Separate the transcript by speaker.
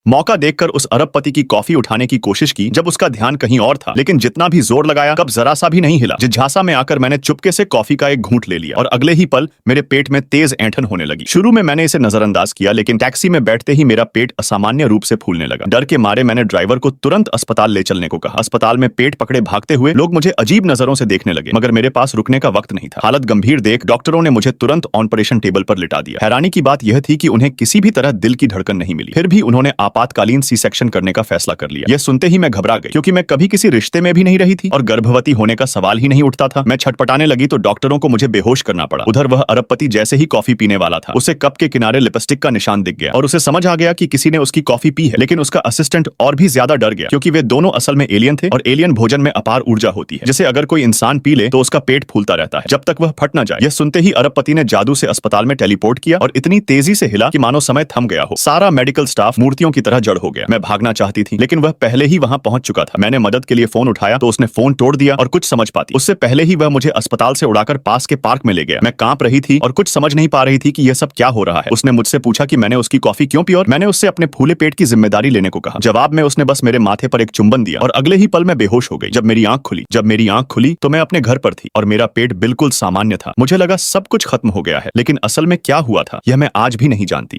Speaker 1: मौका देखकर उस अरबपति की कॉफी उठाने की कोशिश की जब उसका ध्यान कहीं और था, लेकिन जितना भी जोर लगाया कब जरा सा भी नहीं हिला। जिज्ञासा में आकर मैंने चुपके से कॉफी का एक घूंट ले लिया और अगले ही पल मेरे पेट में तेज ऐंठन होने लगी। शुरू में मैंने इसे नजरअंदाज किया, लेकिन टैक्सी में बैठते ही मेरा पेट असामान्य रूप से फूलने लगा। डर के मारे मैंने ड्राइवर को तुरंत अस्पताल ले चलने को कहा। अस्पताल में पेट पकड़े भागते हुए लोग मुझे अजीब नजरों से देखने लगे, मगर मेरे पास रुकने का वक्त नहीं था। हालत गंभीर देख डॉक्टरों ने मुझे तुरंत ऑपरेशन टेबल पर लिटा दिया। हैरानी की बात यह थी कि उन्हें किसी भी तरह दिल की धड़कन नहीं मिली, फिर भी उन्होंने आपातकालीन सी सेक्शन करने का फैसला कर लिया। यह सुनते ही मैं घबरा गई, क्योंकि मैं कभी किसी रिश्ते में भी नहीं रही थी और गर्भवती होने का सवाल ही नहीं उठता था। मैं छटपटाने लगी तो डॉक्टरों को मुझे बेहोश करना पड़ा। उधर वह अरबपति जैसे ही कॉफी पीने वाला था, उसे कप के किनारे लिपस्टिक का निशान दिख गया और उसे समझ आ गया कि किसी ने उसकी कॉफी पी है। लेकिन उसका असिस्टेंट और भी ज्यादा डर गया, क्योंकि वे दोनों असल में एलियन थे और एलियन भोजन में अपार ऊर्जा होती है, जिसे अगर कोई इंसान पी ले तो उसका पेट फूलता रहता है जब तक वह फट न जाए। यह सुनते ही अरबपति ने जादू से अस्पताल में टेलीपोर्ट किया और इतनी तेजी से हिला कि मानो समय थम गया हो। सारा मेडिकल स्टाफ मूर्तियों की तरह जड़ हो गया। मैं भागना चाहती थी, लेकिन वह पहले ही वहां पहुंच चुका था। मैंने मदद के लिए फोन उठाया तो उसने फोन तोड़ दिया और कुछ समझ पाती उससे पहले ही वह मुझे अस्पताल से उड़ाकर पास के पार्क में ले गया। मैं कांप रही थी और कुछ समझ नहीं पा रही थी कि यह सब क्या हो रहा है। उसने मुझसे पूछा कि मैंने उसकी कॉफी क्यों पी और मैंने उससे अपने फूले पेट की जिम्मेदारी लेने को कहा। जवाब में उसने बस मेरे माथे पर एक चुंबन दिया और अगले ही पल मैं बेहोश हो गई। जब मेरी आंख खुली तो मैं अपने घर पर थी और मेरा पेट बिल्कुल सामान्य था। मुझे लगा सब कुछ खत्म हो गया है, लेकिन असल में क्या हुआ था यह मैं आज भी नहीं जानती।